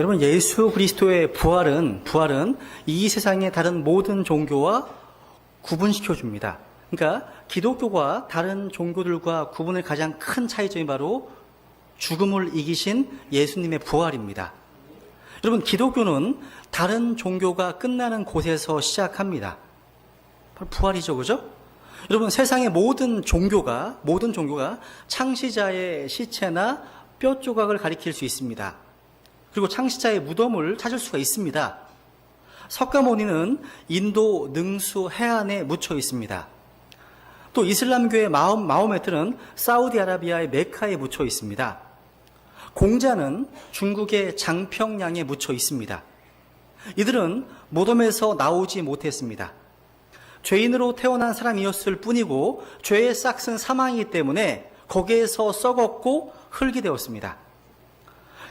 여러분, 예수 그리스도의 부활은 이 세상의 다른 모든 종교와 구분시켜 줍니다. 그러니까 기독교가 다른 종교들과 구분의 가장 큰 차이점이 바로 죽음을 이기신 예수님의 부활입니다. 여러분, 기독교는 다른 종교가 끝나는 곳에서 시작합니다. 바로 부활이죠, 그죠? 여러분, 세상의 모든 종교가 창시자의 시체나 뼈 조각을 가리킬 수 있습니다. 그리고 창시자의 무덤을 찾을 수가 있습니다. 석가모니는 인도 능수 해안에 묻혀 있습니다. 또 이슬람교의 마호메트는 사우디아라비아의 메카에 묻혀 있습니다. 공자는 중국의 장평양에 묻혀 있습니다. 이들은 무덤에서 나오지 못했습니다. 죄인으로 태어난 사람이었을 뿐이고 죄의 싹은 사망이기 때문에 거기에서 썩었고 흙이 되었습니다.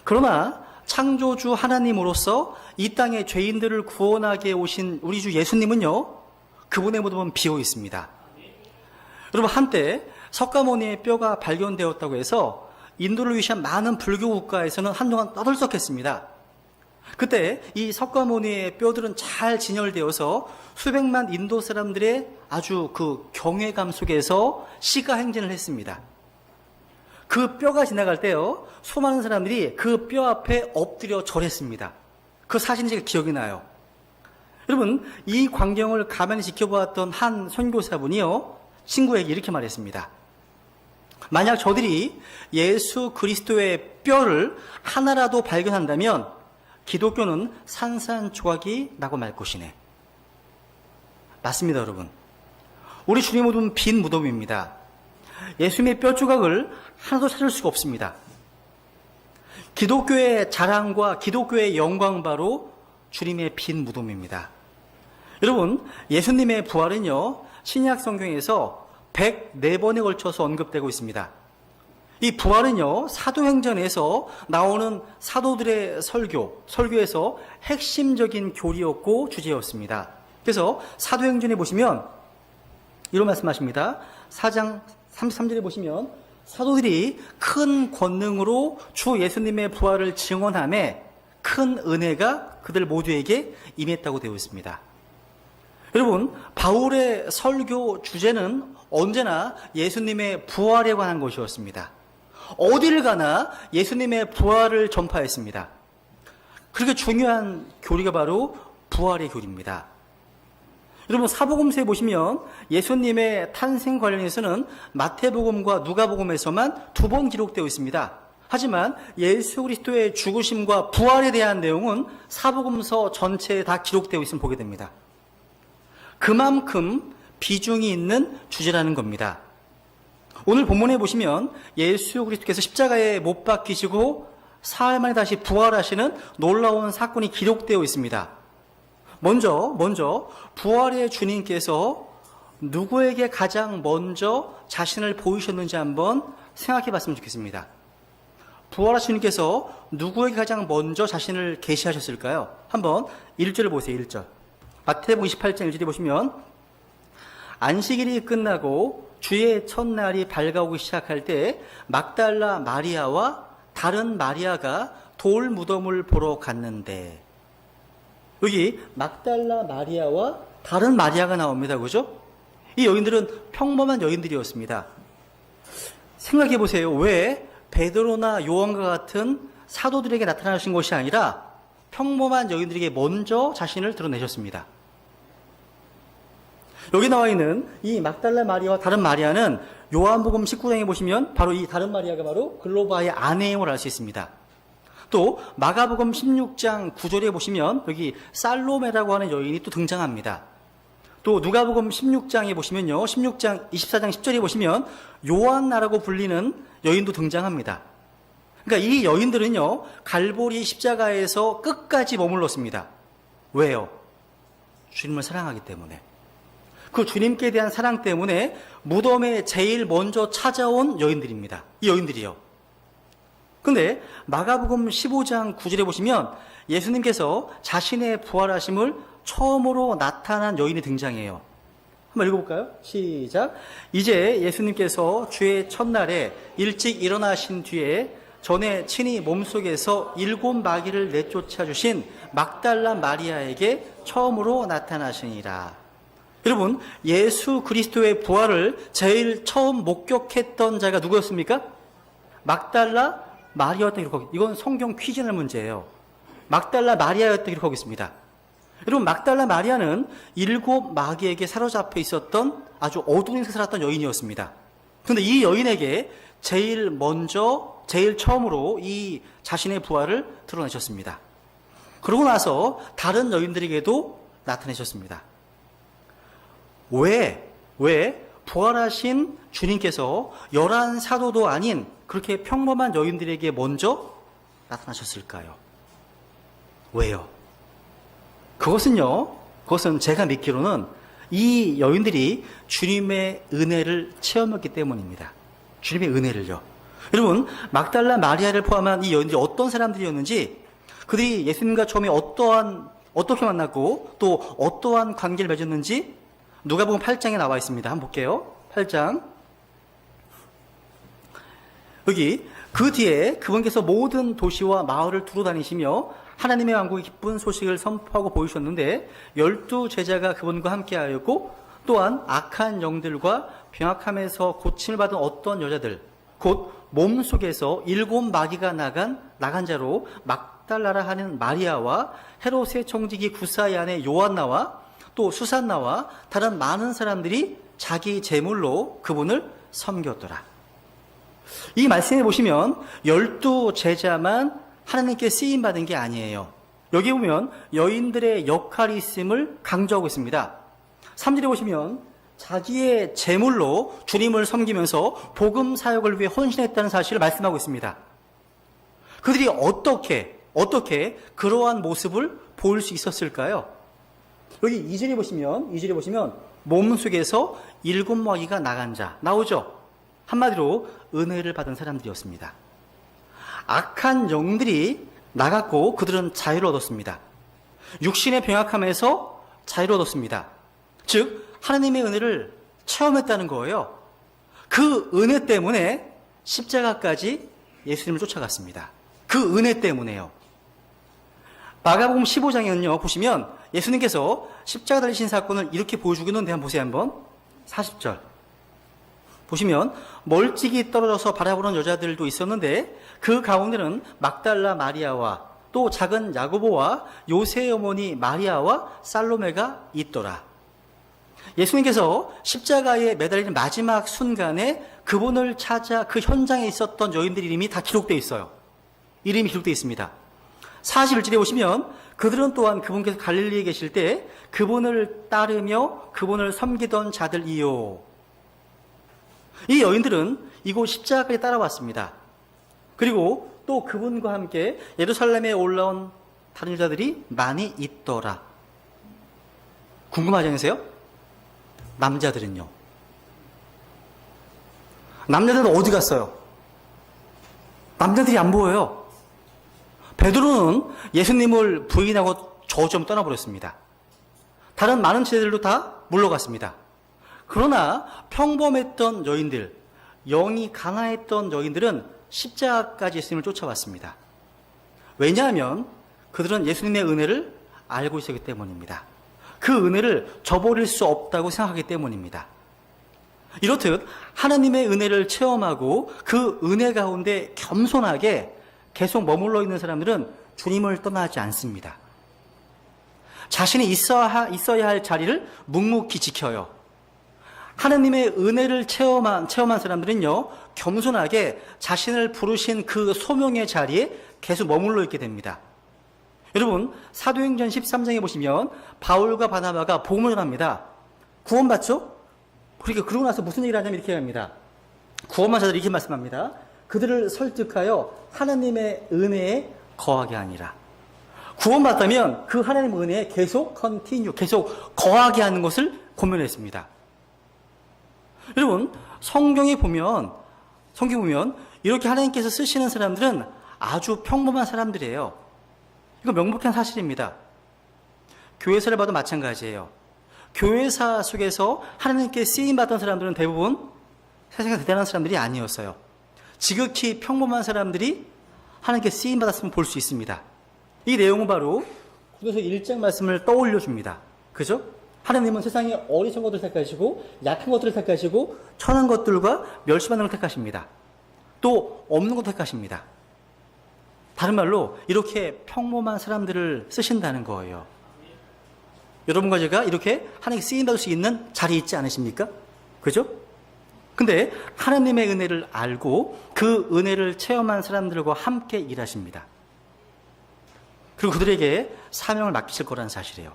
그러나 창조주 하나님으로서 이 땅의 죄인들을 구원하게 오신 우리 주 예수님은요, 그분의 무덤은 비어 있습니다. 여러분, 한때 석가모니의 뼈가 발견되었다고 해서 인도를 위시한 많은 불교 국가에서는 한동안 떠들썩했습니다. 그때 이 석가모니의 뼈들은 잘 진열되어서 수백만 인도 사람들의 아주 그 경외감 속에서 시가 행진을 했습니다. 그 뼈가 지나갈 때요, 수많은 사람들이 그 뼈 앞에 엎드려 절했습니다. 그 사진이 제가 기억이 나요. 여러분, 이 광경을 가만히 지켜보았던 한 선교사분이요, 친구에게 이렇게 말했습니다. 만약 저들이 예수 그리스도의 뼈를 하나라도 발견한다면 기독교는 산산조각이 나고 말 것이네. 맞습니다, 여러분. 우리 주님의 무덤은 빈 무덤입니다. 예수님의 뼈 조각을 하나도 찾을 수가 없습니다. 기독교의 자랑과 기독교의 영광 바로 주님의 빈 무덤입니다. 여러분, 예수님의 부활은요, 신약 성경에서 104번에 걸쳐서 언급되고 있습니다. 이 부활은요, 사도행전에서 나오는 사도들의 설교에서 핵심적인 교리였고 주제였습니다. 그래서 사도행전에 보시면 이런 말씀하십니다. 4장 33절에 보시면 사도들이 큰 권능으로 주 예수님의 부활을 증언하며 큰 은혜가 그들 모두에게 임했다고 되어 있습니다. 여러분, 바울의 설교 주제는 언제나 예수님의 부활에 관한 것이었습니다. 어디를 가나 예수님의 부활을 전파했습니다. 그렇게 중요한 교리가 바로 부활의 교리입니다. 여러분, 사복음서에 보시면 예수님의 탄생 관련해서는 마태복음과 누가복음에서만 2번 기록되어 있습니다. 하지만 예수 그리스도의 죽으심과 부활에 대한 내용은 사복음서 전체에 다 기록되어 있음을 보게 됩니다. 그만큼 비중이 있는 주제라는 겁니다. 오늘 본문에 보시면 예수 그리스도께서 십자가에 못 박히시고 사흘 만에 다시 부활하시는 놀라운 사건이 기록되어 있습니다. 먼저 부활의 주님께서 누구에게 가장 먼저 자신을 보이셨는지 한번 생각해 봤으면 좋겠습니다. 부활하신 주님께서 누구에게 가장 먼저 자신을 계시하셨을까요? 한번 1절을 보세요. 1절. 마태복음 28장 1절에 보시면 안식일이 끝나고 주의 첫날이 밝아오기 시작할 때 막달라 마리아와 다른 마리아가 돌 무덤을 보러 갔는데, 여기 막달라 마리아와 다른 마리아가 나옵니다. 그죠? 이 여인들은 평범한 여인들이었습니다. 생각해 보세요. 왜 베드로나 요한과 같은 사도들에게 나타나신 것이 아니라 평범한 여인들에게 먼저 자신을 드러내셨습니다. 여기 나와 있는 이 막달라 마리아와 다른 마리아는 요한복음 19장에 보시면 바로 이 다른 마리아가 바로 글로바의 아내임을 알 수 있습니다. 또 마가복음 16장 9절에 보시면 여기 살로메라고 하는 여인이 또 등장합니다. 또 누가복음 16장에 보시면요, 24장 10절에 보시면 요한나라고 불리는 여인도 등장합니다. 그러니까 이 여인들은요, 갈보리 십자가에서 끝까지 머물렀습니다. 왜요? 주님을 사랑하기 때문에. 그 주님께 대한 사랑 때문에 무덤에 제일 먼저 찾아온 여인들입니다. 이 여인들이요. 근데 마가복음 15장 9절에 보시면 예수님께서 자신의 부활하심을 처음으로 나타난 여인이 등장해요. 한번 읽어볼까요? 시작. 이제 예수님께서 주의 첫날에 일찍 일어나신 뒤에 전에 친히 몸속에서 7마귀를 내쫓아 주신 막달라 마리아에게 처음으로 나타나시니라. 여러분, 예수 그리스도의 부활을 제일 처음 목격했던 자가 누구였습니까? 막달라 마리아였다 기록하고, 이건 성경 퀴즈의 문제예요. 막달라 마리아였다 기록하고 있습니다. 여러분, 막달라 마리아는 7마귀에게 사로잡혀 있었던 아주 어두운 세상에 살았던 여인이었습니다. 그런데 이 여인에게 제일 처음으로 이 자신의 부활을 드러내셨습니다. 그러고 나서 다른 여인들에게도 나타내셨습니다. 왜 부활하신 주님께서 11사도도 아닌 그렇게 평범한 여인들에게 먼저 나타나셨을까요? 왜요? 그것은 제가 믿기로는 이 여인들이 주님의 은혜를 체험했기 때문입니다. 주님의 은혜를요. 여러분, 막달라 마리아를 포함한 이 여인들이 어떤 사람들이었는지, 그들이 예수님과 처음에 어떻게 만났고 또 어떠한 관계를 맺었는지 누가복음 8장에 나와 있습니다. 한번 볼게요. 8장. 여기 그 뒤에 그분께서 모든 도시와 마을을 두루 다니시며 하나님의 왕국의 기쁜 소식을 선포하고 보이셨는데 12제자가 그분과 함께하였고 또한 악한 영들과 병약함에서 고침을 받은 어떤 여자들 곧 몸속에서 7마귀가 나간 자로 막달라라 하는 마리아와 헤롯의 청지기 구사의 아내 요한나와 또 수산나와 다른 많은 사람들이 자기 제물로 그분을 섬겼더라. 이 말씀에 보시면 12제자만 하나님께 쓰임받은 게 아니에요. 여기 보면 여인들의 역할이 있음을 강조하고 있습니다. 3절에 보시면 자기의 제물로 주님을 섬기면서 복음 사역을 위해 헌신했다는 사실을 말씀하고 있습니다. 그들이 어떻게 그러한 모습을 보일 수 있었을까요? 여기 2절에 보시면 몸속에서 7마귀가 나간 자 나오죠. 한마디로 은혜를 받은 사람들이었습니다. 악한 영들이 나갔고 그들은 자유를 얻었습니다. 육신의 병약함에서 자유를 얻었습니다. 즉 하나님의 은혜를 체험했다는 거예요. 그 은혜 때문에 십자가까지 예수님을 쫓아갔습니다. 그 은혜 때문에요. 마가복음 15장에는요 보시면 예수님께서 십자가 달리신 사건을 이렇게 보여주고 있는데 한번 보세요. 한번 40절 보시면 멀찍이 떨어져서 바라보는 여자들도 있었는데 그 가운데는 막달라 마리아와 또 작은 야고보와 요새의 어머니 마리아와 살로메가 있더라. 예수님께서 십자가에 매달리는 마지막 순간에 그분을 찾아 그 현장에 있었던 여인들 이름이 다 기록되어 있어요. 이름이 기록되어 있습니다. 41절에 보시면 그들은 또한 그분께서 갈릴리에 계실 때 그분을 따르며 그분을 섬기던 자들이요. 이 여인들은 이곳 십자가까지 따라왔습니다. 그리고 또 그분과 함께 예루살렘에 올라온 다른 여자들이 많이 있더라. 궁금하지 않으세요? 남자들은요? 남자들은 어디 갔어요? 남자들이 안 보여요. 베드로는 예수님을 부인하고 저주하며 떠나버렸습니다. 다른 많은 제자들도 다 물러갔습니다. 그러나 평범했던 여인들, 영이 강화했던 여인들은 십자가까지 예수님을 쫓아왔습니다. 왜냐하면 그들은 예수님의 은혜를 알고 있었기 때문입니다. 그 은혜를 저버릴 수 없다고 생각하기 때문입니다. 이렇듯 하나님의 은혜를 체험하고 그 은혜 가운데 겸손하게 계속 머물러 있는 사람들은 주님을 떠나지 않습니다. 자신이 있어야 할 자리를 묵묵히 지켜요. 하나님의 은혜를 체험한 사람들은요, 겸손하게 자신을 부르신 그 소명의 자리에 계속 머물러 있게 됩니다. 여러분, 사도행전 13장에 보시면 바울과 바나바가 복음을 전합니다. 구원받죠? 그러고 나서 무슨 얘기를 하냐면 이렇게 합니다. 구원받은 자들이 이렇게 말씀합니다. 그들을 설득하여 하나님의 은혜에 거하게 하니라. 구원받다면 그 하나님의 은혜에 계속 거하게 하는 것을 고면했습니다. 여러분, 성경에 보면 이렇게 하나님께서 쓰시는 사람들은 아주 평범한 사람들이에요. 이거 명백한 사실입니다. 교회사를 봐도 마찬가지예요. 교회사 속에서 하나님께 쓰임받던 사람들은 대부분 세상에 대단한 사람들이 아니었어요. 지극히 평범한 사람들이 하나님께 쓰임받았음을 볼 수 있습니다. 이 내용은 바로 고린도서 1장 말씀을 떠올려 줍니다. 그죠? 하나님은 세상에 어리석은 것들을 택하시고 약한 것들을 택하시고 천한 것들과 멸시받는 걸 택하십니다. 또 없는 것을 택하십니다. 다른 말로 이렇게 평범한 사람들을 쓰신다는 거예요. 여러분과 제가 이렇게 하나님께 쓰임받을 수 있는 자리에 있지 않으십니까? 그죠? 근데 하나님의 은혜를 알고 그 은혜를 체험한 사람들과 함께 일하십니다. 그리고 그들에게 사명을 맡기실 거라는 사실이에요.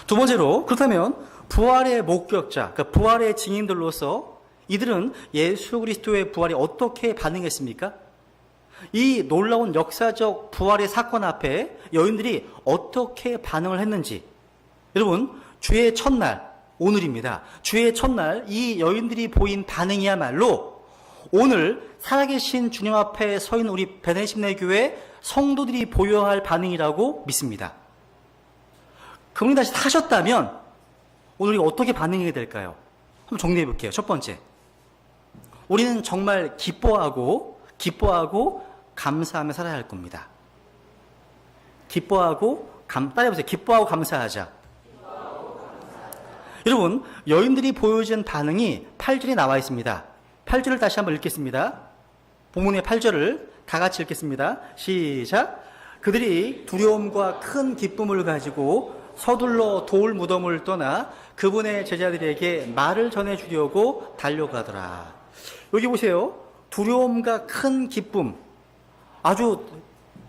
두 번째로, 그렇다면 부활의 목격자, 그러니까 부활의 증인들로서 이들은 예수 그리스도의 부활에 어떻게 반응했습니까? 이 놀라운 역사적 부활의 사건 앞에 여인들이 어떻게 반응을 했는지, 여러분, 주의 첫날, 오늘입니다. 주의 첫날 이 여인들이 보인 반응이야말로 오늘 살아계신 주님 앞에 서 있는 우리 베네심내 교회 성도들이 보여야 할 반응이라고 믿습니다. 그분이 다시 사셨다면 오늘 우리가 어떻게 반응해야 될까요? 한번 정리해 볼게요. 첫 번째, 우리는 정말 기뻐하고 감사하며 살아야 할 겁니다. 따라해보세요. 기뻐하고 감사하자. 여러분, 여인들이 보여준 반응이 8절에 나와 있습니다. 8절을 다시 한번 읽겠습니다. 본문의 8절을 다 같이 읽겠습니다. 시작. 그들이 두려움과 큰 기쁨을 가지고 서둘러 돌 무덤을 떠나 그분의 제자들에게 말을 전해주려고 달려가더라. 여기 보세요. 두려움과 큰 기쁨. 아주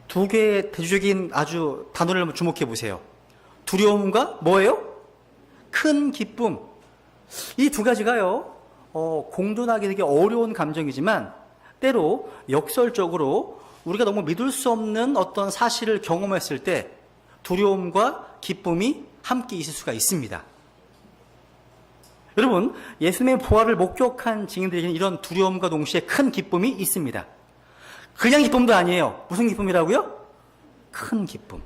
두 개의 대조적인 아주 단어를 한번 주목해 보세요. 두려움과 뭐예요? 큰 기쁨. 이 두 가지가요, 공존하기 되게 어려운 감정이지만 때로 역설적으로 우리가 너무 믿을 수 없는 어떤 사실을 경험했을 때 두려움과 기쁨이 함께 있을 수가 있습니다. 여러분, 예수님의 부활을 목격한 증인들에게는 이런 두려움과 동시에 큰 기쁨이 있습니다. 그냥 기쁨도 아니에요. 무슨 기쁨이라고요? 큰 기쁨.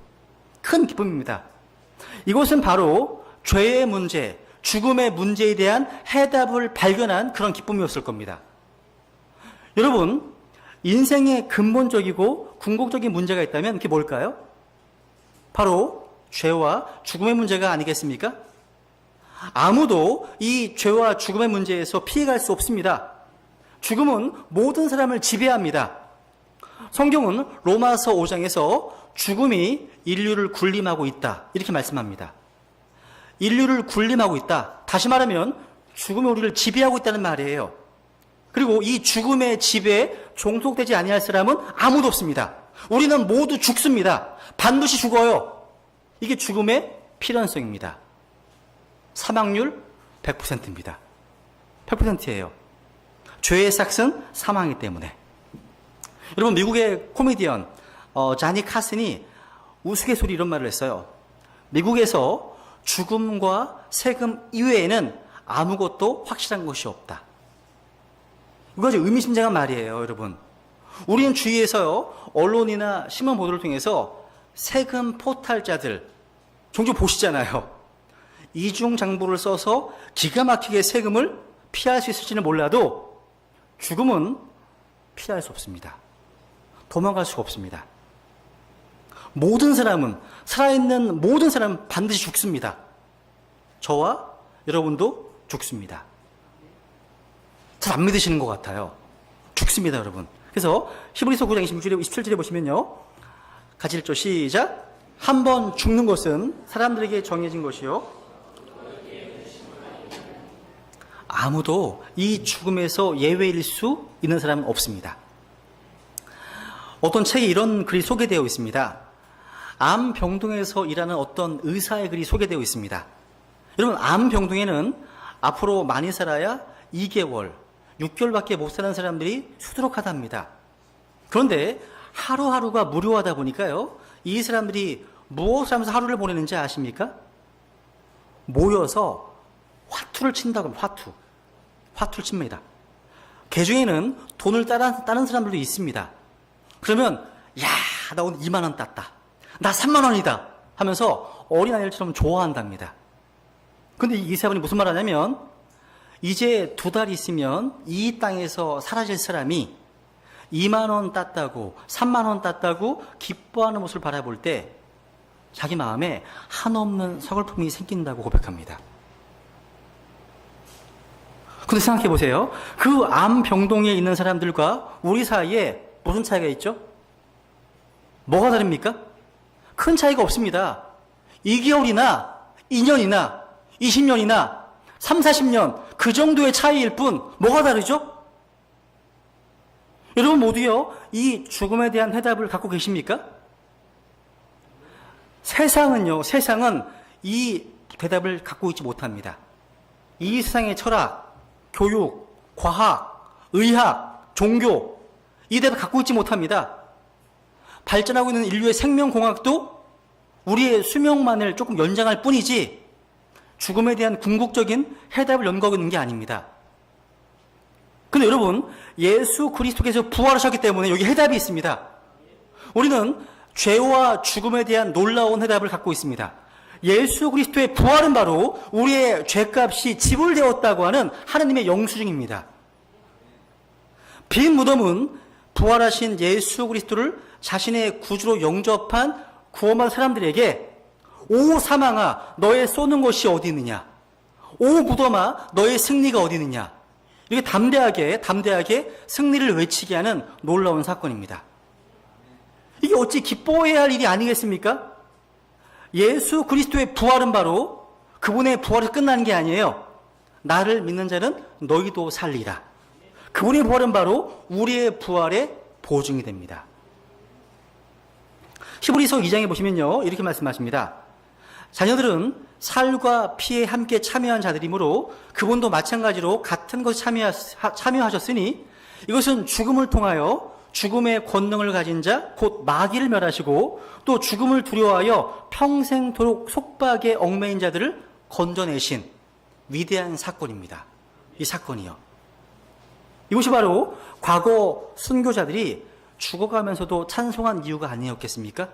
큰 기쁨입니다. 이것은 바로 죄의 문제, 죽음의 문제에 대한 해답을 발견한 그런 기쁨이었을 겁니다. 여러분, 인생의 근본적이고 궁극적인 문제가 있다면 그게 뭘까요? 바로 죄와 죽음의 문제가 아니겠습니까? 아무도 이 죄와 죽음의 문제에서 피해갈 수 없습니다. 죽음은 모든 사람을 지배합니다. 성경은 로마서 5장에서 죽음이 인류를 군림하고 있다, 이렇게 말씀합니다. 인류를 군림하고 있다. 다시 말하면 죽음이 우리를 지배하고 있다는 말이에요. 그리고 이 죽음의 지배에 종속되지 아니할 사람은 아무도 없습니다. 우리는 모두 죽습니다. 반드시 죽어요. 이게 죽음의 필연성입니다. 사망률 100%입니다. 100%예요. 죄의 삭은 사망이기 때문에. 여러분, 미국의 코미디언 자니 카슨이 우스갯소리 이런 말을 했어요. 미국에서 죽음과 세금 이외에는 아무것도 확실한 것이 없다. 이거 아주 의미심장한 말이에요, 여러분. 우리는 주위에서요, 언론이나 신문 보도를 통해서 세금 포탈자들 종종 보시잖아요. 이중장부를 써서 기가 막히게 세금을 피할 수 있을지는 몰라도 죽음은 피할 수 없습니다. 도망갈 수가 없습니다. 모든 사람은, 살아있는 모든 사람은 반드시 죽습니다. 저와 여러분도 죽습니다. 잘 안 믿으시는 것 같아요. 죽습니다, 여러분. 그래서 히브리서 9장 27절에 보시면요, 같이 읽죠. 시작. 한 번 죽는 것은 사람들에게 정해진 것이요, 아무도 이 죽음에서 예외일 수 있는 사람은 없습니다. 어떤 책에 이런 글이 소개되어 있습니다. 암병동에서 일하는 어떤 의사의 글이 소개되어 있습니다. 여러분, 암병동에는 앞으로 많이 살아야 2개월, 6개월밖에 못 사는 사람들이 수두룩하답니다. 그런데 하루하루가 무료하다 보니까요, 이 사람들이 무엇을 하면서 하루를 보내는지 아십니까? 모여서 화투를 친다고 합니다. 화투를 칩니다. 그 중에는 돈을 따는 사람들도 있습니다. 그러면 야, 나 오늘 2만 원 땄다, 나 3만 원이다 하면서 어린아이들처럼 좋아한답니다. 근데 이 사람이 무슨 말 하냐면, 이제 2달 있으면 이 땅에서 사라질 사람이 2만 원 땄다고, 3만 원 땄다고 기뻐하는 모습을 바라볼 때 자기 마음에 한없는 서글픔이 생긴다고 고백합니다. 근데 생각해 보세요. 그 암병동에 있는 사람들과 우리 사이에 무슨 차이가 있죠? 뭐가 다릅니까? 큰 차이가 없습니다. 2개월이나 2년이나 20년이나 3, 40년 그 정도의 차이일 뿐 뭐가 다르죠? 여러분 모두요, 이 죽음에 대한 해답을 갖고 계십니까? 세상은 이 대답을 갖고 있지 못합니다. 이 세상의 철학, 교육, 과학, 의학, 종교, 이 대답을 갖고 있지 못합니다. 발전하고 있는 인류의 생명공학도 우리의 수명만을 조금 연장할 뿐이지 죽음에 대한 궁극적인 해답을 연구하고 있는 게 아닙니다. 근데 여러분, 예수 그리스도께서 부활하셨기 때문에 여기 해답이 있습니다. 우리는 죄와 죽음에 대한 놀라운 해답을 갖고 있습니다. 예수 그리스도의 부활은 바로 우리의 죄값이 지불되었다고 하는 하나님의 영수증입니다. 빈 무덤은 부활하신 예수 그리스도를 자신의 구주로 영접한 구원받은 사람들에게 오 사망아 너의 쏘는 곳이 어디 있느냐, 오 무덤아 너의 승리가 어디 있느냐, 이렇게 담대하게 승리를 외치게 하는 놀라운 사건입니다. 이게 어찌 기뻐해야 할 일이 아니겠습니까? 예수 그리스도의 부활은 바로 그분의 부활에서 끝나는 게 아니에요. 나를 믿는 자는 너희도 살리라. 그분의 부활은 바로 우리의 부활의 보증이 됩니다. 히브리서 2장에 보시면요, 이렇게 말씀하십니다. 자녀들은 살과 피에 함께 참여한 자들이므로 그분도 마찬가지로 같은 것에 참여하셨으니 이것은 죽음을 통하여 죽음의 권능을 가진 자 곧 마귀를 멸하시고 또 죽음을 두려워하여 평생도록 속박에 얽매인 자들을 건져내신 위대한 사건입니다. 이 사건이요. 이것이 바로 과거 순교자들이 죽어가면서도 찬송한 이유가 아니었겠습니까?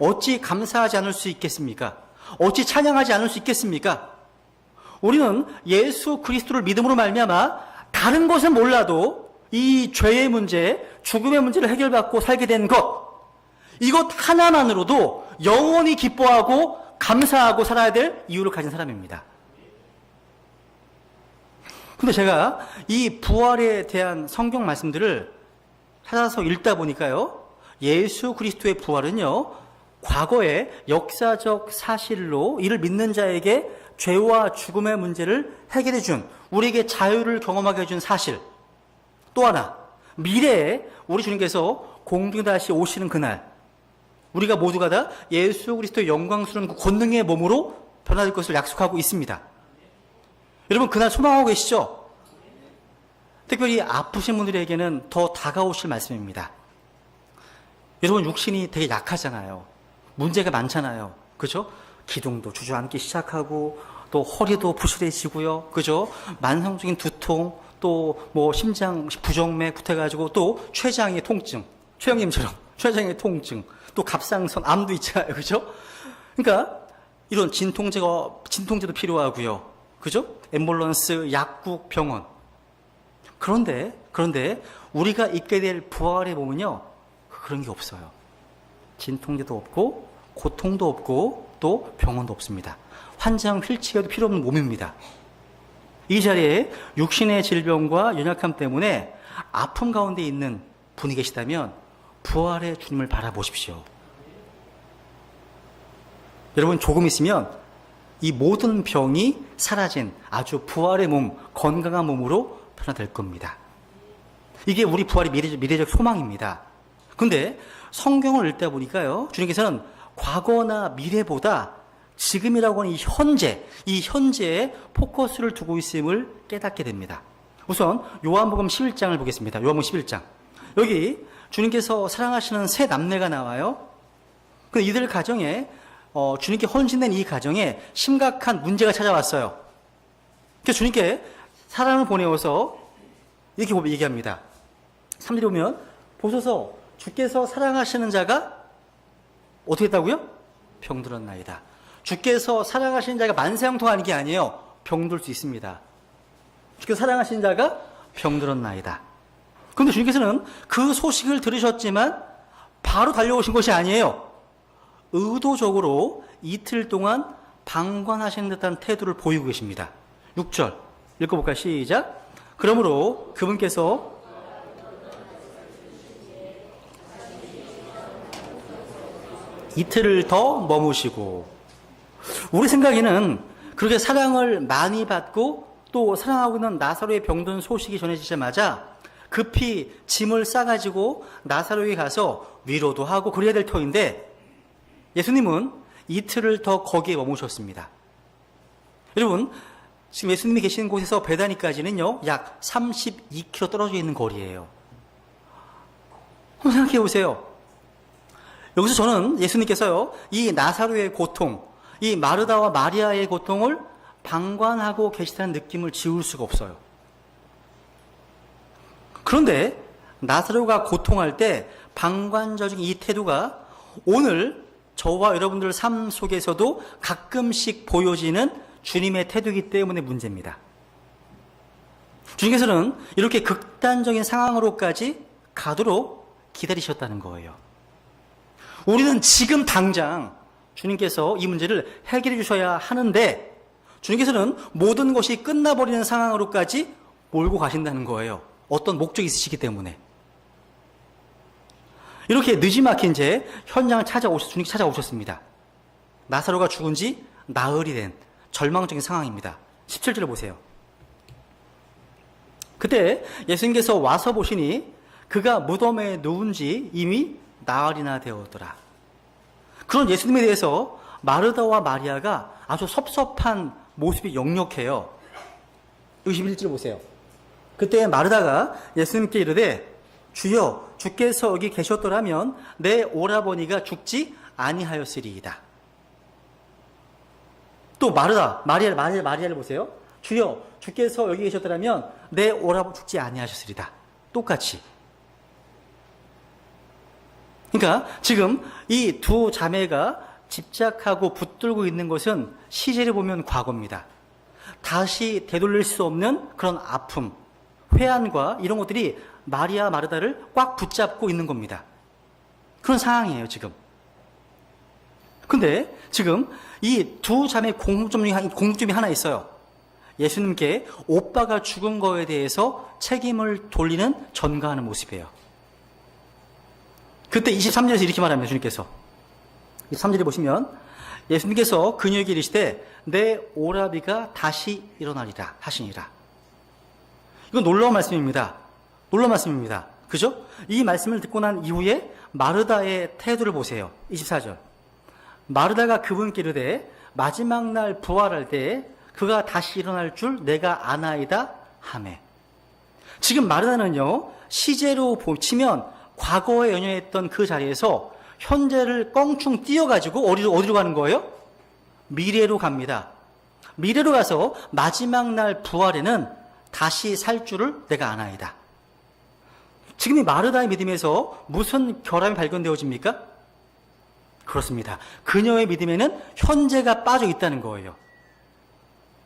어찌 감사하지 않을 수 있겠습니까? 어찌 찬양하지 않을 수 있겠습니까? 우리는 예수 그리스도를 믿음으로 말미암아 다른 것은 몰라도 이 죄의 문제, 죽음의 문제를 해결받고 살게 된 것, 이것 하나만으로도 영원히 기뻐하고 감사하고 살아야 될 이유를 가진 사람입니다. 근데 제가 이 부활에 대한 성경 말씀들을 찾아서 읽다 보니까요, 예수 그리스도의 부활은요, 과거의 역사적 사실로 이를 믿는 자에게 죄와 죽음의 문제를 해결해 준, 우리에게 자유를 경험하게 해준 사실, 또 하나 미래에 우리 주님께서 공중에 다시 오시는 그날 우리가 모두가 다 예수 그리스도의 영광스러운 그 권능의 몸으로 변화될 것을 약속하고 있습니다. 여러분 그날 소망하고 계시죠? 특별히 아프신 분들에게는 더 다가오실 말씀입니다. 여러분 육신이 되게 약하잖아요. 문제가 많잖아요. 그죠? 기둥도 주저앉기 시작하고 또 허리도 부실해지고요. 그죠? 만성적인 두통, 또 뭐 심장 부정맥부터 해가지고 또 췌장의 통증, 최영님처럼 췌장의 통증, 또 갑상선, 암도 있잖아요. 그죠? 그러니까 이런 진통제도 필요하고요. 그죠? 앰뷸런스, 약국, 병원. 그런데 우리가 입게 될 부활의 몸은요, 그런 게 없어요. 진통제도 없고 고통도 없고 또 병원도 없습니다. 환장 휠체어도 필요 없는 몸입니다. 이 자리에 육신의 질병과 연약함 때문에 아픔 가운데 있는 분이 계시다면 부활의 주님을 바라보십시오. 여러분 조금 있으면 이 모든 병이 사라진 아주 부활의 몸, 건강한 몸으로 변화될 겁니다. 이게 우리 부활의 미래적 소망입니다. 근데 성경을 읽다 보니까요, 주님께서는 과거나 미래보다 지금이라고 하는 이 현재에 포커스를 두고 있음을 깨닫게 됩니다. 우선 요한복음 11장을 보겠습니다. 요한복음 11장. 여기 주님께서 사랑하시는 세 남매가 나와요. 근데 이들 가정에 주님께 헌신된 이 가정에 심각한 문제가 찾아왔어요. 그래서 주님께 사람을 보내어서 이렇게 얘기합니다. 3절에 보면 보소서 주께서 사랑하시는 자가 어떻게 했다고요? 병들었나이다. 주께서 사랑하시는 자가 만세형통하는 게 아니에요. 병들 수 있습니다. 주께서 사랑하시는 자가 병들었나이다. 그런데 주님께서는 그 소식을 들으셨지만 바로 달려오신 것이 아니에요. 의도적으로 이틀 동안 방관하시는 듯한 태도를 보이고 계십니다. 6절 읽어볼까요? 시작. 그러므로 그분께서 이틀을 더 머무시고, 우리 생각에는 그렇게 사랑을 많이 받고 또 사랑하고 있는 나사로의 병든 소식이 전해지자마자 급히 짐을 싸가지고 나사로에게 가서 위로도 하고 그래야 될 터인데, 예수님은 이틀을 더 거기에 머무셨습니다. 여러분, 지금 예수님이 계시는 곳에서 베다니까지는요, 약 32km 떨어져 있는 거리예요. 한번 생각해 보세요. 여기서 저는 예수님께서요, 이 나사로의 고통, 이 마르다와 마리아의 고통을 방관하고 계시다는 느낌을 지울 수가 없어요. 그런데 나사로가 고통할 때 방관적인 이 태도가 오늘 저와 여러분들 삶 속에서도 가끔씩 보여지는 주님의 태도이기 때문에 문제입니다. 주님께서는 이렇게 극단적인 상황으로까지 가도록 기다리셨다는 거예요. 우리는 지금 당장 주님께서 이 문제를 해결해 주셔야 하는데, 주님께서는 모든 것이 끝나버리는 상황으로까지 몰고 가신다는 거예요. 어떤 목적이 있으시기 때문에. 이렇게 늦지막힌 채 현장을 주님이 찾아오셨습니다. 나사로가 죽은 지 나흘이 된 절망적인 상황입니다. 17절을 보세요. 그때 예수님께서 와서 보시니 그가 무덤에 누운 지 이미 나흘이나 되었더라. 그런 예수님에 대해서 마르다와 마리아가 아주 섭섭한 모습이 역력해요. 21절 보세요. 그때 마르다가 예수님께 이르되, 주여, 주께서 여기 계셨더라면 내 오라버니가 죽지 아니하였으리이다. 또 마리아를 보세요. 주여, 주께서 여기 계셨더라면 내 오라버니 죽지 아니하셨으리다. 똑같이. 그러니까 지금 이 두 자매가 집착하고 붙들고 있는 것은 시제를 보면 과거입니다. 다시 되돌릴 수 없는 그런 아픔, 회한과 이런 것들이 마리아 마르다를 꽉 붙잡고 있는 겁니다. 그런 상황이에요, 지금. 근데 지금 이 두 자매의 공통점이 하나 있어요. 예수님께 오빠가 죽은 거에 대해서 책임을 돌리는 전가하는 모습이에요. 그때 23절에서 이렇게 말합니다, 주님께서. 23절에 보시면 예수님께서 그녀에게 이르시되 내 오라비가 다시 일어나리라 하시니라. 이건 놀라운 말씀입니다. 놀라운 말씀입니다. 그죠? 이 말씀을 듣고 난 이후에 마르다의 태도를 보세요. 24절. 마르다가 그분께 이르되 마지막 날 부활할 때 그가 다시 일어날 줄 내가 아나이다 하매. 지금 마르다는요, 시제로 치면 과거에 연연했던 그 자리에서 현재를 껑충 띄어가지고 어디로 가는 거예요? 미래로 갑니다. 미래로 가서 마지막 날 부활에는 다시 살 줄을 내가 아나이다. 지금 이 마르다의 믿음에서 무슨 결함이 발견되어집니까? 그렇습니다. 그녀의 믿음에는 현재가 빠져 있다는 거예요.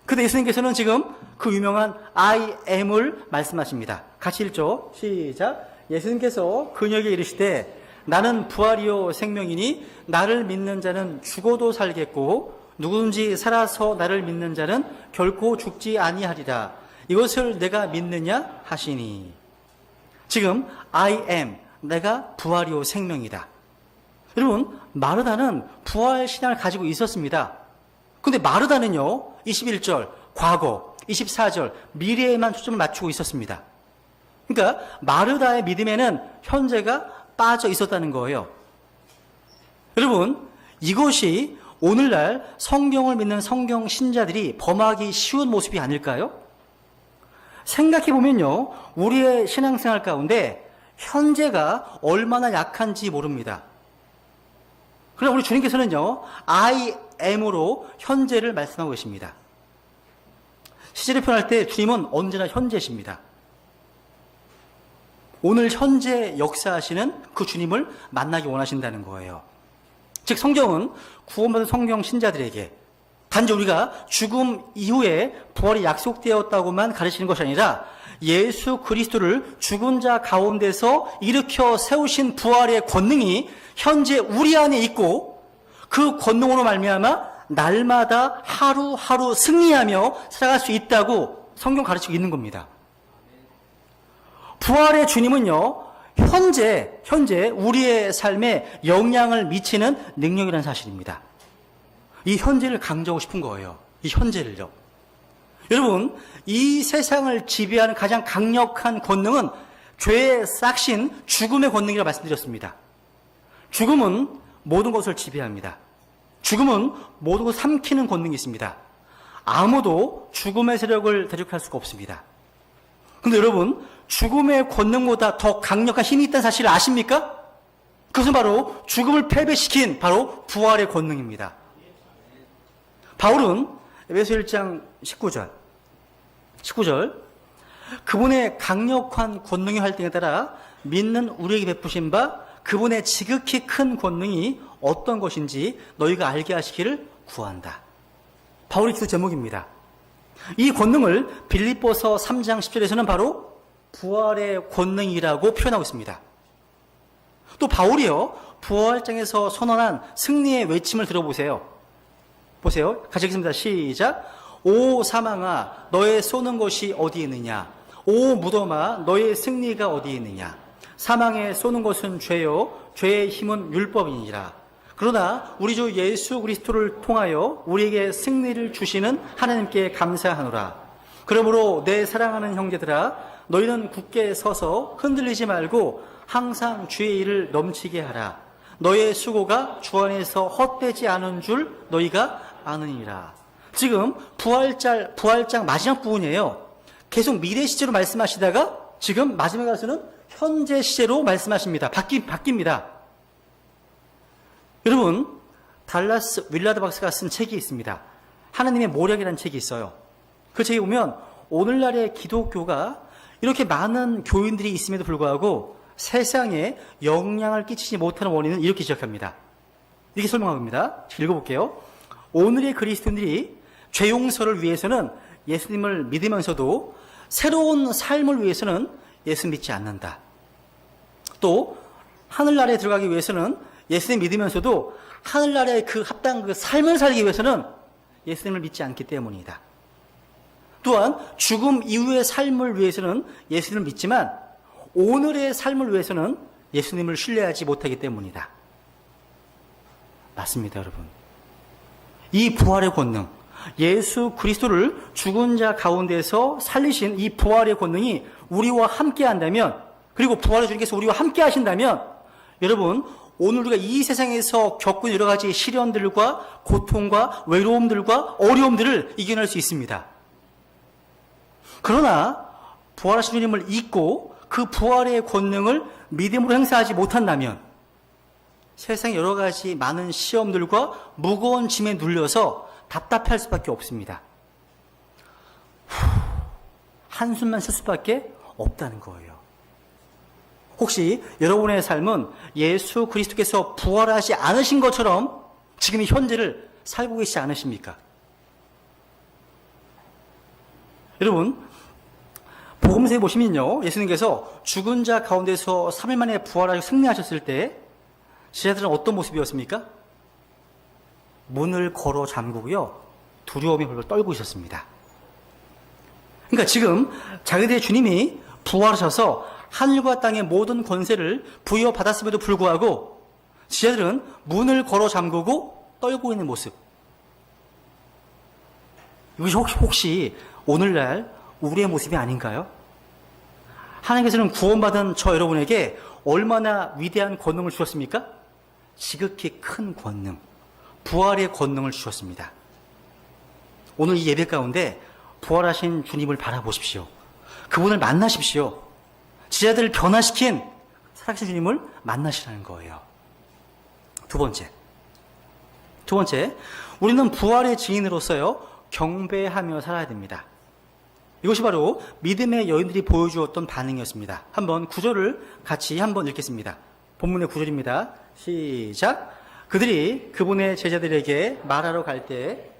근데 예수님께서는 지금 그 유명한 I am을 말씀하십니다. 같이 읽죠. 시작. 예수님께서 그녀에게 이르시되 나는 부활이요 생명이니 나를 믿는 자는 죽어도 살겠고 누구든지 살아서 나를 믿는 자는 결코 죽지 아니하리라. 이것을 내가 믿느냐 하시니. 지금 I am, 내가 부활이요 생명이다. 여러분, 마르다는 부활 신앙을 가지고 있었습니다. 근데 마르다는요, 21절 과거, 24절 미래에만 초점을 맞추고 있었습니다. 그러니까 마르다의 믿음에는 현재가 빠져 있었다는 거예요. 여러분, 이것이 오늘날 성경을 믿는 성경 신자들이 범하기 쉬운 모습이 아닐까요? 생각해보면요, 우리의 신앙생활 가운데 현재가 얼마나 약한지 모릅니다. 그러나 우리 주님께서는요, I am으로 현재를 말씀하고 계십니다. 시제를 표현할 때 주님은 언제나 현재십니다. 오늘 현재 역사하시는 그 주님을 만나기 원하신다는 거예요. 즉 성경은 구원받은 성경 신자들에게 단지 우리가 죽음 이후에 부활이 약속되었다고만 가르치는 것이 아니라 예수 그리스도를 죽은 자 가운데서 일으켜 세우신 부활의 권능이 현재 우리 안에 있고 그 권능으로 말미암아 날마다 하루하루 승리하며 살아갈 수 있다고 성경 가르치고 있는 겁니다. 부활의 주님은요, 현재 우리의 삶에 영향을 미치는 능력이라는 사실입니다. 이 현재를 강조하고 싶은 거예요. 이 현재를요. 여러분, 이 세상을 지배하는 가장 강력한 권능은 죄의 싹신, 죽음의 권능이라고 말씀드렸습니다. 죽음은 모든 것을 지배합니다. 죽음은 모든 것을 삼키는 권능이 있습니다. 아무도 죽음의 세력을 대적할 수가 없습니다. 그런데 여러분, 죽음의 권능보다 더 강력한 힘이 있다는 사실을 아십니까? 그것은 바로 죽음을 패배시킨 바로 부활의 권능입니다. 바울은 에베소 1장 19절 그분의 강력한 권능의 활동에 따라 믿는 우리에게 베푸신 바 그분의 지극히 큰 권능이 어떤 것인지 너희가 알게 하시기를 구한다. 바울의 기도 제목입니다. 이 권능을 빌립보서 3장 10절에서는 바로 부활의 권능이라고 표현하고 있습니다. 또 바울이요, 부활장에서 선언한 승리의 외침을 들어보세요. 보세요. 같이 읽겠습니다. 시작. 오 사망아, 너의 쏘는 곳이 어디 있느냐? 오 무덤아, 너의 승리가 어디 있느냐? 사망에 쏘는 것은 죄요, 죄의 힘은 율법이니라. 그러나 우리 주 예수 그리스도를 통하여 우리에게 승리를 주시는 하나님께 감사하노라. 그러므로 내 사랑하는 형제들아, 너희는 굳게 서서 흔들리지 말고 항상 주의 일을 넘치게 하라. 너의 수고가 주 안에서 헛되지 않은 줄 너희가 아느니라. 지금 부활장 마지막 부분이에요. 계속 미래 시제로 말씀하시다가 지금 마지막에 가서는 현재 시제로 말씀하십니다. 바뀝니다. 여러분, 달라스 윌라드 박사가 쓴 책이 있습니다. 하나님의 모략이라는 책이 있어요. 그 책에 보면 오늘날의 기독교가 이렇게 많은 교인들이 있음에도 불구하고 세상에 영향을 끼치지 못하는 원인은 이렇게 지적합니다. 이렇게 설명합니다. 읽어볼게요. 오늘의 그리스도인들이 죄 용서를 위해서는 예수님을 믿으면서도 새로운 삶을 위해서는 예수 믿지 않는다. 또 하늘나라에 들어가기 위해서는 예수님 믿으면서도 하늘나라에 그 합당한 그 삶을 살기 위해서는 예수님을 믿지 않기 때문이다. 또한 죽음 이후의 삶을 위해서는 예수님을 믿지만 오늘의 삶을 위해서는 예수님을 신뢰하지 못하기 때문이다. 맞습니다, 여러분. 이 부활의 권능, 예수 그리스도를 죽은 자 가운데서 살리신 이 부활의 권능이 우리와 함께 한다면, 그리고 부활의 주님께서 우리와 함께 하신다면, 여러분, 오늘 우리가 이 세상에서 겪은 여러 가지 시련들과 고통과 외로움들과 어려움들을 이겨낼 수 있습니다. 그러나 부활하신 주님을 잊고 그 부활의 권능을 믿음으로 행사하지 못한다면 세상 여러 가지 많은 시험들과 무거운 짐에 눌려서 답답할 수밖에 없습니다. 한숨만 쉴 수밖에 없다는 거예요. 혹시 여러분의 삶은 예수 그리스도께서 부활하지 않으신 것처럼 지금 이 현재를 살고 계시지 않으십니까? 여러분, 복음서에 보시면요, 예수님께서 죽은 자 가운데서 3일 만에 부활하시고 승리하셨을 때 제자들은 어떤 모습이었습니까? 문을 걸어 잠그고요, 두려움에 벌벌 떨고 있었습니다. 그러니까 지금 자기들의 주님이 부활하셔서 하늘과 땅의 모든 권세를 부여받았음에도 불구하고 제자들은 문을 걸어 잠그고 떨고 있는 모습. 이것이 혹시 오늘날 우리의 모습이 아닌가요? 하나님께서는 구원받은 저 여러분에게 얼마나 위대한 권능을 주셨습니까? 지극히 큰 권능, 부활의 권능을 주셨습니다. 오늘 이 예배 가운데 부활하신 주님을 바라보십시오. 그분을 만나십시오. 제자들을 변화시킨 살아계신 주님을 만나시라는 거예요. 두 번째, 우리는 부활의 증인으로서요, 경배하며 살아야 됩니다. 이것이 바로 믿음의 여인들이 보여주었던 반응이었습니다. 한번 구절을 같이 한번 읽겠습니다. 본문의 구절입니다. 시작. 그들이 그분의 제자들에게 말하러 갈 때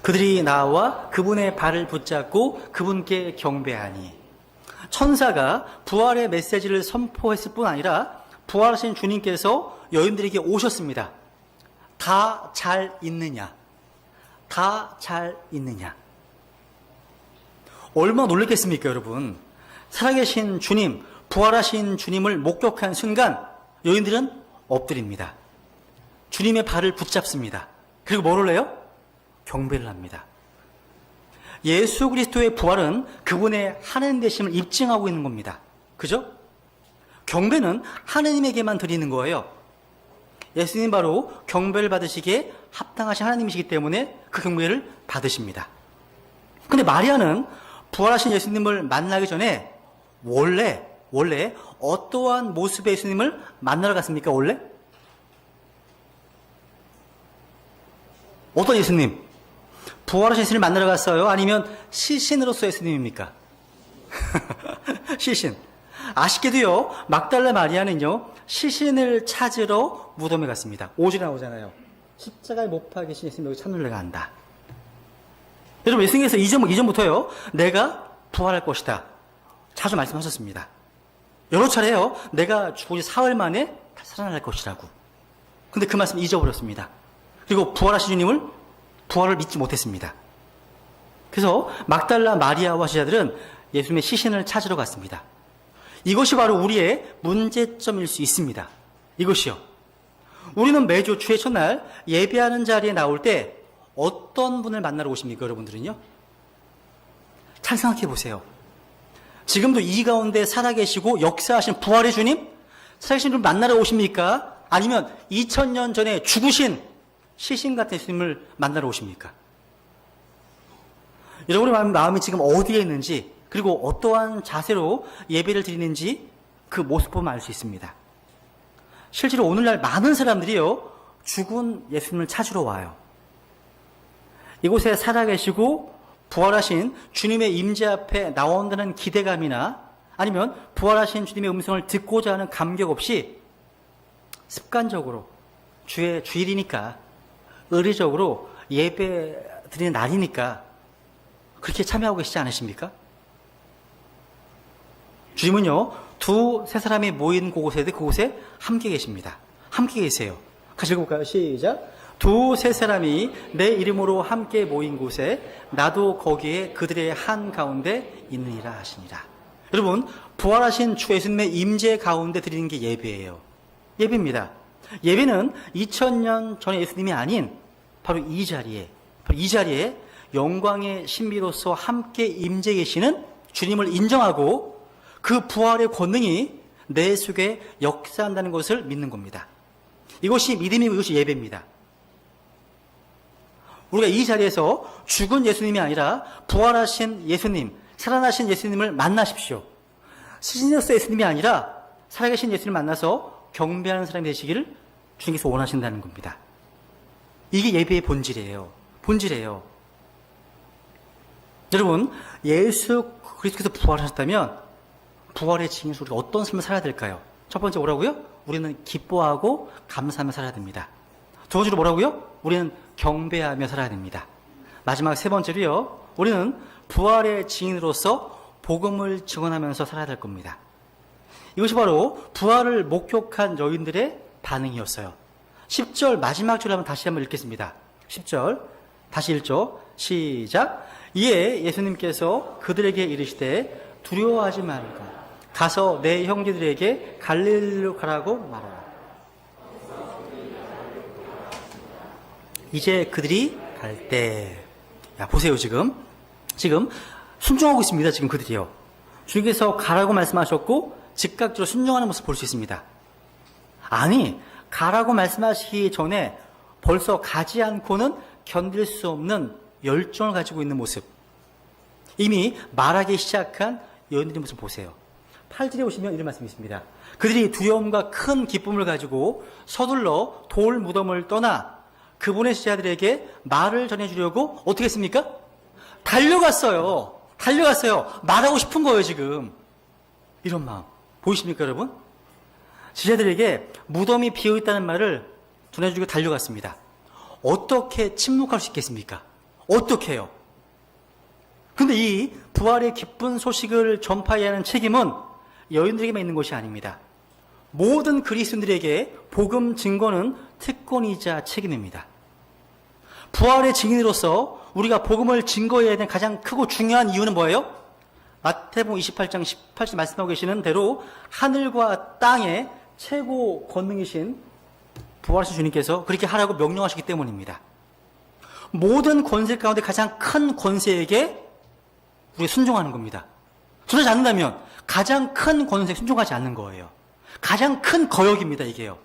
그들이 나와 그분의 발을 붙잡고 그분께 경배하니. 천사가 부활의 메시지를 선포했을 뿐 아니라 부활하신 주님께서 여인들에게 오셨습니다. 다 잘 있느냐? 다 잘 있느냐? 얼마나 놀랐겠습니까, 여러분? 살아계신 주님, 부활하신 주님을 목격한 순간 여인들은 엎드립니다. 주님의 발을 붙잡습니다. 그리고 뭐를 해요? 경배를 합니다. 예수 그리스도의 부활은 그분의 하나님 되심을 입증하고 있는 겁니다. 그죠? 경배는 하나님에게만 드리는 거예요. 예수님 바로 경배를 받으시기에 합당하신 하나님이시기 때문에 그 경배를 받으십니다. 근데 마리아는 부활하신 예수님을 만나기 전에 원래 어떠한 모습의 예수님을 만나러 갔습니까? 원래? 어떤 예수님? 부활하신 예수님을 만나러 갔어요? 아니면 시신으로서 예수님입니까? 시신. 아쉽게도요, 막달라 마리아는요, 시신을 찾으러 무덤에 갔습니다. 5절에 나오잖아요. 십자가에 못 박이신 예수님 여기 찾는 내가 안다. 여러분, 예수님께서 이전부터요, 내가 부활할 것이다. 자주 말씀하셨습니다. 여러 차례요, 내가 죽은 지 사흘 만에 살아날 것이라고. 근데 그 말씀 잊어버렸습니다. 그리고 부활하신 주님을 부활을 믿지 못했습니다. 그래서 막달라 마리아와 제자들은 예수님의 시신을 찾으러 갔습니다. 이것이 바로 우리의 문제점일 수 있습니다. 이것이요. 우리는 매주 주의 첫날 예배하는 자리에 나올 때 어떤 분을 만나러 오십니까, 여러분들은요? 잘 생각해 보세요. 지금도 이 가운데 살아계시고 역사하신 부활의 주님? 살아계신 분을 만나러 오십니까? 아니면 2000년 전에 죽으신 시신 같은 예수님을 만나러 오십니까? 여러분의 마음이 지금 어디에 있는지, 그리고 어떠한 자세로 예배를 드리는지 그 모습 보면 알 수 있습니다. 실제로 오늘날 많은 사람들이요, 죽은 예수님을 찾으러 와요. 이곳에 살아계시고 부활하신 주님의 임재 앞에 나온다는 기대감이나 아니면 부활하신 주님의 음성을 듣고자 하는 감격 없이 습관적으로 주의 주일이니까 의리적으로 예배 드리는 날이니까 그렇게 참여하고 계시지 않으십니까? 주님은요, 두세 사람이 모인 그곳에 함께 계십니다. 함께 계세요. 같이 읽어볼까요? 시작. 두세 사람이 내 이름으로 함께 모인 곳에 나도 거기에 그들의 한 가운데 있느니라 하시니라. 여러분, 부활하신 주 예수님의 임재 가운데 드리는 게 예배예요. 예배입니다. 예배는 2000년 전의 예수님이 아닌 바로 이 자리에 영광의 신비로서 함께 임재 계시는 주님을 인정하고 그 부활의 권능이 내 속에 역사한다는 것을 믿는 겁니다. 이것이 믿음이고 이것이 예배입니다. 우리가 이 자리에서 죽은 예수님이 아니라 부활하신 예수님, 살아나신 예수님을 만나십시오. 시신으로서 예수님이 아니라 살아계신 예수님을 만나서 경배하는 사람이 되시기를 주님께서 원하신다는 겁니다. 이게 예배의 본질이에요. 여러분, 예수 그리스도께서 부활하셨다면 부활의 증인으로 우리가 어떤 삶을 살아야 될까요? 첫 번째 뭐라고요? 우리는 기뻐하고 감사하며 살아야 됩니다. 두 번째로 뭐라고요? 우리는 경배하며 살아야 됩니다. 마지막 세 번째로요, 우리는 부활의 증인으로서 복음을 증언하면서 살아야 될 겁니다. 이것이 바로 부활을 목격한 여인들의 반응이었어요. 10절 마지막 줄 다시 한번 읽겠습니다. 10절 다시 읽죠. 시작. 이에 예수님께서 그들에게 이르시되 두려워하지 말고 가서 내 형제들에게 갈릴리로 가라고 말하라. 이제 그들이 갈 때, 야 보세요, 지금 순종하고 있습니다. 지금 그들이요. 주님께서 가라고 말씀하셨고 즉각적으로 순종하는 모습 볼 수 있습니다. 아니, 가라고 말씀하시기 전에 벌써 가지 않고는 견딜 수 없는 열정을 가지고 있는 모습, 이미 말하기 시작한 여인들의 모습 보세요. 8절에 오시면 이런 말씀이 있습니다. 그들이 두려움과 큰 기쁨을 가지고 서둘러 돌 무덤을 떠나 그분의 제자들에게 말을 전해주려고 어떻게 했습니까? 달려갔어요. 말하고 싶은 거예요, 지금. 이런 마음 보이십니까, 여러분? 제자들에게 무덤이 비어있다는 말을 전해주고 달려갔습니다. 어떻게 침묵할 수 있겠습니까? 어떻게 해요? 근데 이 부활의 기쁜 소식을 전파해야 하는 책임은 여인들에게만 있는 것이 아닙니다. 모든 그리스도인들에게 복음 증거는 특권이자 책임입니다. 부활의 증인으로서 우리가 복음을 증거해야 되는 가장 크고 중요한 이유는 뭐예요? 마태복음 28장 18절 말씀하고 계시는 대로 하늘과 땅의 최고 권능이신 부활하신 주님께서 그렇게 하라고 명령하시기 때문입니다. 모든 권세 가운데 가장 큰 권세에게 우리가 순종하는 겁니다. 그러지 않는다면 가장 큰 권세에 순종하지 않는 거예요. 가장 큰 거역입니다, 이게요.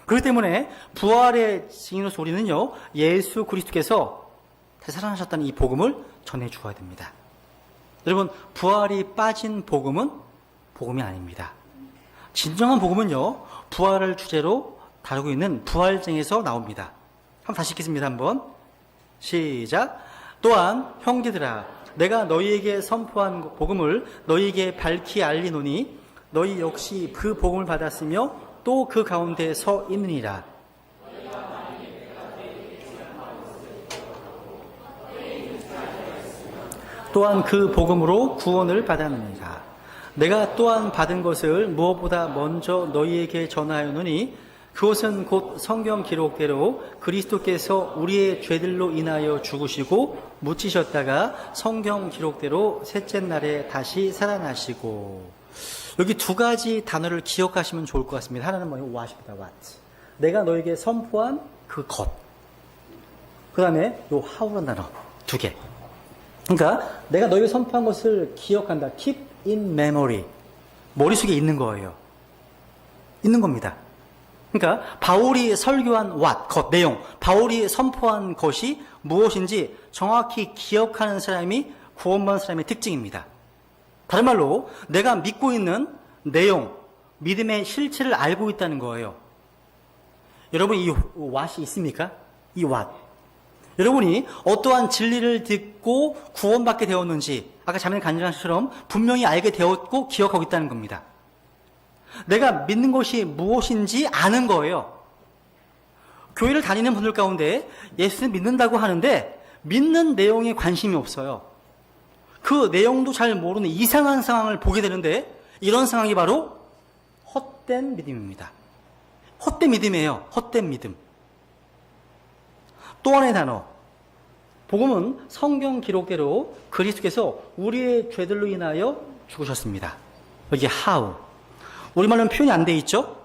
그렇기 때문에 부활의 증인으로서 우리는요, 예수 그리스도께서 다시 살아나셨다는 이 복음을 전해 주어야 됩니다. 여러분, 부활이 빠진 복음은 복음이 아닙니다. 진정한 복음은요, 부활을 주제로 다루고 있는 부활쟁에서 나옵니다. 한번 다시 읽겠습니다. 한번 시작. 또한 형제들아, 내가 너희에게 선포한 복음을 너희에게 밝히 알리노니 너희 역시 그 복음을 받았으며 또 그 가운데 서 있느니라. 또한 그 복음으로 구원을 받았느니라. 내가 또한 받은 것을 무엇보다 먼저 너희에게 전하였노니 그것은 곧 성경 기록대로 그리스도께서 우리의 죄들로 인하여 죽으시고 묻히셨다가 성경 기록대로 셋째 날에 다시 살아나시고. 여기 두 가지 단어를 기억하시면 좋을 것 같습니다. 하나는 뭐예요? what입니다. what. 내가 너에게 선포한 그 것. 그 다음에 요 how라는 단어 두 개. 그러니까 내가 너에게 선포한 것을 기억한다. keep in memory. 머릿속에 있는 거예요. 있는 겁니다. 그러니까 바울이 설교한 what, 것, 내용, 바울이 선포한 것이 무엇인지 정확히 기억하는 사람이 구원받은 사람의 특징입니다. 다른 말로 내가 믿고 있는 내용, 믿음의 실체를 알고 있다는 거예요. 여러분, 이 what이 있습니까? 이 what. 여러분이 어떠한 진리를 듣고 구원받게 되었는지 아까 자매님 간증하신 분명히 알게 되었고 기억하고 있다는 겁니다. 내가 믿는 것이 무엇인지 아는 거예요. 교회를 다니는 분들 가운데 예수를 믿는다고 하는데 믿는 내용에 관심이 없어요. 그 내용도 잘 모르는 이상한 상황을 보게 되는데 이런 상황이 바로 헛된 믿음입니다. 헛된 믿음이에요. 헛된 믿음. 또 하나의 단어. 복음은 성경 기록대로 그리스도께서 우리의 죄들로 인하여 죽으셨습니다. 여기 how. 우리말로는 표현이 안 돼 있죠?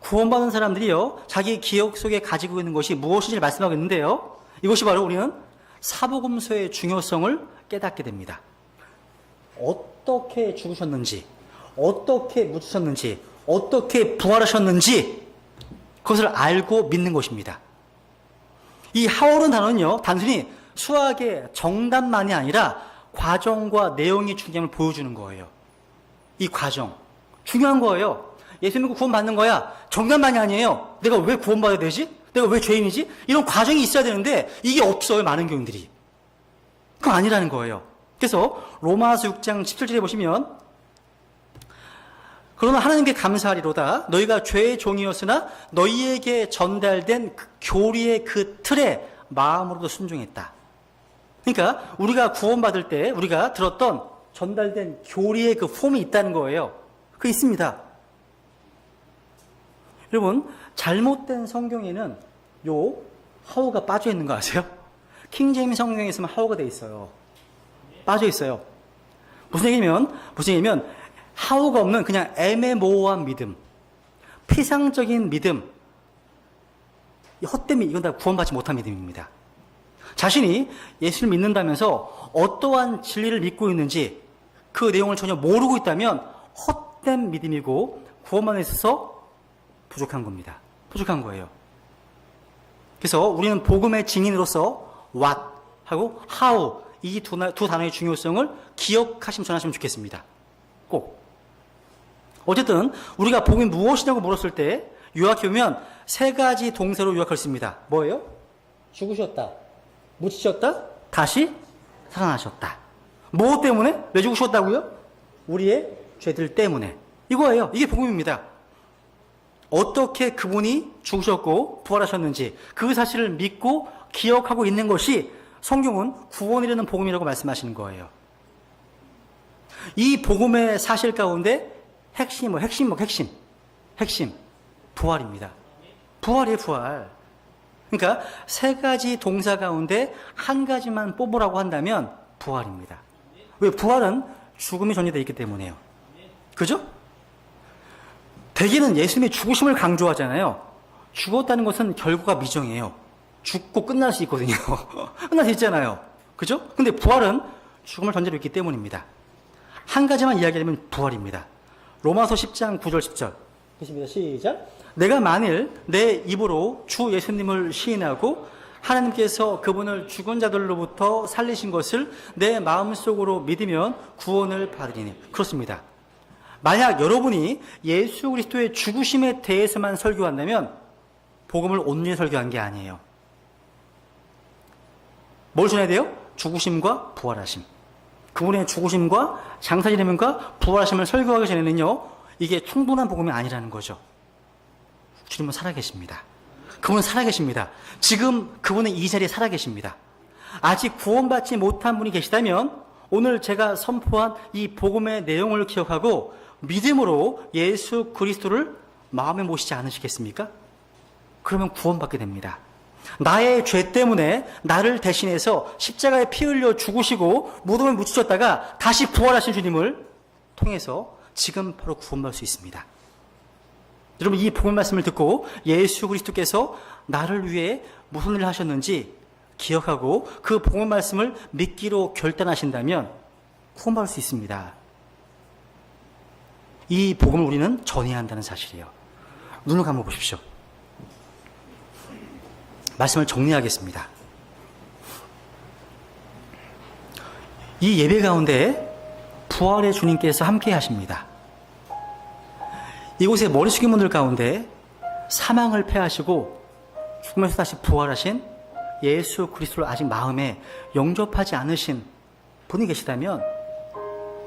구원받은 사람들이요, 자기 기억 속에 가지고 있는 것이 무엇인지 말씀하고 있는데요. 이것이 바로 우리는 사복음서의 중요성을 깨닫게 됩니다. 어떻게 죽으셨는지, 어떻게 묻히셨는지, 어떻게 부활하셨는지 그것을 알고 믿는 것입니다. 이 how라는 단어는요, 단순히 수학의 정답만이 아니라 과정과 내용의 중요함을 보여주는 거예요. 이 과정. 중요한 거예요. 예수 믿고 구원받는 거야. 정답만이 아니에요. 내가 왜 구원받아야 되지? 내가 왜 죄인이지? 이런 과정이 있어야 되는데 이게 없어요. 많은 교인들이. 그거 아니라는 거예요. 그래서 로마서 6장 17절에 보시면 그러나 하나님께 감사하리로다. 너희가 죄의 종이었으나 너희에게 전달된 그 교리의 그 틀에 마음으로도 순종했다. 그러니까 우리가 구원받을 때 우리가 들었던 전달된 교리의 그 폼이 있다는 거예요. 그게 있습니다. 여러분, 잘못된 성경에는 요 how가 빠져 있는 거 아세요? 킹제임스 성경에서만 how가 돼 있어요. 빠져 있어요. 무슨 얘기냐면 how가 없는 그냥 애매모호한 믿음, 피상적인 믿음, 헛된 믿음, 이건 다 구원받지 못한 믿음입니다. 자신이 예수를 믿는다면서 어떠한 진리를 믿고 있는지 그 내용을 전혀 모르고 있다면 헛된 믿음이고 구원만에 있어서 부족한 겁니다. 부족한 거예요. 그래서 우리는 복음의 증인으로서 what 하고 how 이 두 단어의 중요성을 기억하시면 전하시면 좋겠습니다. 꼭. 어쨌든 우리가 복음이 무엇이냐고 물었을 때 요약해 보면 세 가지 동사로 요약할 수 있습니다. 뭐예요? 죽으셨다, 묻히셨다, 다시 살아나셨다. 무엇 때문에? 왜 죽으셨다고요? 우리의 죄들 때문에. 이거예요. 이게 복음입니다. 어떻게 그분이 죽으셨고 부활하셨는지 그 사실을 믿고 기억하고 있는 것이 성경은 구원이라는 복음이라고 말씀하시는 거예요. 이 복음의 사실 가운데 핵심, 부활입니다. 부활이에요, 부활. 그러니까 세 가지 동사 가운데 한 가지만 뽑으라고 한다면 부활입니다. 왜? 부활은 죽음이 전제되어 있기 때문에요. 그죠? 대개는 예수님의 죽으심을 강조하잖아요. 죽었다는 것은 결과가 미정이에요. 죽고 끝날 수 있거든요. 끝날 수 있잖아요. 그죠? 근데 부활은 죽음을 전제로 있기 때문입니다. 한 가지만 이야기하면 부활입니다. 로마서 10장 9절 10절. 보십니다. 시작. 내가 만일 내 입으로 주 예수님을 시인하고 하나님께서 그분을 죽은 자들로부터 살리신 것을 내 마음속으로 믿으면 구원을 받으리니. 그렇습니다. 만약 여러분이 예수 그리스도의 죽으심에 대해서만 설교한다면 복음을 온전히 설교한 게 아니에요. 뭘 전해야 돼요? 죽으심과 부활하심. 그분의 죽으심과 장사지내면과 부활하심을 설교하기 전에는요, 이게 충분한 복음이 아니라는 거죠. 주님은 살아계십니다. 그분은 살아계십니다. 지금 그분은 이 자리에 살아계십니다. 아직 구원받지 못한 분이 계시다면 오늘 제가 선포한 이 복음의 내용을 기억하고 믿음으로 예수 그리스도를 마음에 모시지 않으시겠습니까? 그러면 구원받게 됩니다. 나의 죄 때문에 나를 대신해서 십자가에 피 흘려 죽으시고 무덤에 묻히셨다가 다시 부활하신 주님을 통해서 지금 바로 구원받을 수 있습니다. 여러분, 이 복음 말씀을 듣고 예수 그리스도께서 나를 위해 무슨 일을 하셨는지 기억하고 그 복음 말씀을 믿기로 결단하신다면 구원받을 수 있습니다. 이 복음을 우리는 전해야 한다는 사실이에요. 눈을 감아 보십시오. 말씀을 정리하겠습니다. 이 예배 가운데 부활의 주님께서 함께 하십니다. 이곳에 머리 숙인 분들 가운데 사망을 패하시고 죽음에서 다시 부활하신 예수 그리스도를 아직 마음에 영접하지 않으신 분이 계시다면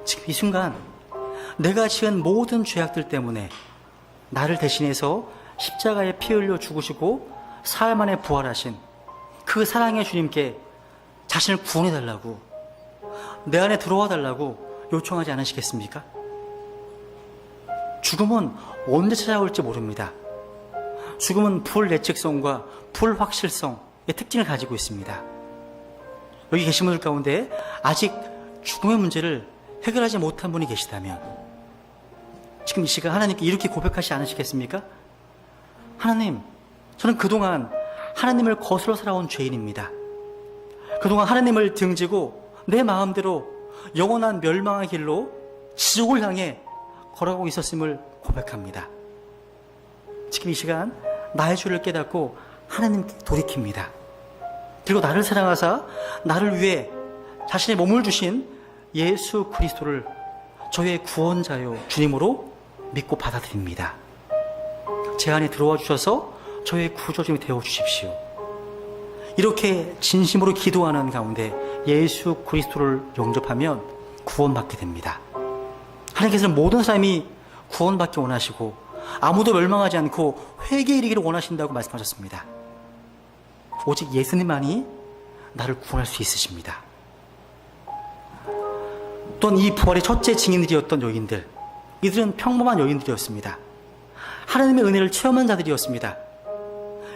지금 이 순간 내가 지은 모든 죄악들 때문에 나를 대신해서 십자가에 피 흘려 죽으시고 사흘 만에 부활하신 그 사랑의 주님께 자신을 구원해달라고, 내 안에 들어와 달라고 요청하지 않으시겠습니까? 죽음은 언제 찾아올지 모릅니다. 죽음은 불예측성과 불확실성의 특징을 가지고 있습니다. 여기 계신 분들 가운데 아직 죽음의 문제를 해결하지 못한 분이 계시다면 지금 이 시간 하나님께 이렇게 고백하시지 않으시겠습니까? 하나님, 저는 그동안 하나님을 거슬러 살아온 죄인입니다. 그동안 하나님을 등지고 내 마음대로 영원한 멸망의 길로 지옥을 향해 걸어가고 있었음을 고백합니다. 지금 이 시간 나의 죄를 깨닫고 하나님께 돌이킵니다. 그리고 나를 사랑하사 나를 위해 자신의 몸을 주신 예수 그리스도를 저의 구원자요 주님으로 믿고 받아들입니다. 제 안에 들어와 주셔서 저의 구조주님이 되어주십시오. 이렇게 진심으로 기도하는 가운데 예수 그리스도를 영접하면 구원받게 됩니다. 하나님께서는 모든 사람이 구원받기 원하시고 아무도 멸망하지 않고 회개에 이르기를 원하신다고 말씀하셨습니다. 오직 예수님만이 나를 구원할 수 있으십니다. 또한 이 부활의 첫째 증인들이었던 여인들, 이들은 평범한 여인들이었습니다. 하나님의 은혜를 체험한 자들이었습니다.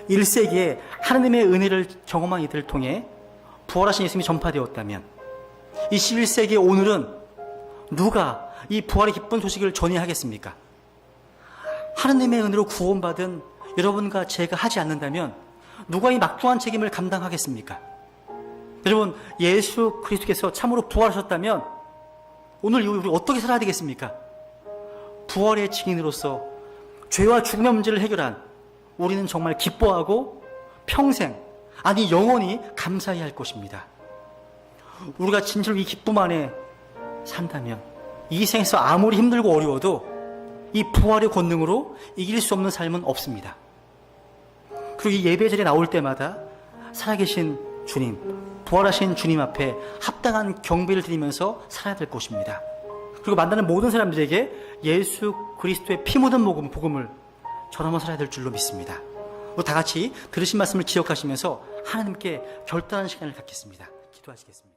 1세기에 하나님의 은혜를 경험한 이들을 통해 부활하신 예수님이 전파되었다면 21세기의 오늘은 누가 이 부활의 기쁜 소식을 전해야 하겠습니까? 하나님의 은혜로 구원받은 여러분과 제가 하지 않는다면 누가 이 막중한 책임을 감당하겠습니까? 여러분, 예수 그리스도께서 참으로 부활하셨다면 오늘 이후 우리 어떻게 살아야 되겠습니까? 부활의 증인으로서 죄와 죽음의 문제를 해결한 우리는 정말 기뻐하고 평생, 아니 영원히 감사해야 할 것입니다. 우리가 진실로 이 기쁨 안에 산다면 이 생에서 아무리 힘들고 어려워도 이 부활의 권능으로 이길 수 없는 삶은 없습니다. 그리고 이 예배 자리에 나올 때마다 살아계신 주님, 부활하신 주님 앞에 합당한 경배를 드리면서 살아야 될 것입니다. 그리고 만나는 모든 사람들에게 예수 그리스도의 피 묻은 복음을 전하며 살아야 될 줄로 믿습니다. 다 같이 들으신 말씀을 기억하시면서 하나님께 결단하는 시간을 갖겠습니다. 기도하시겠습니다.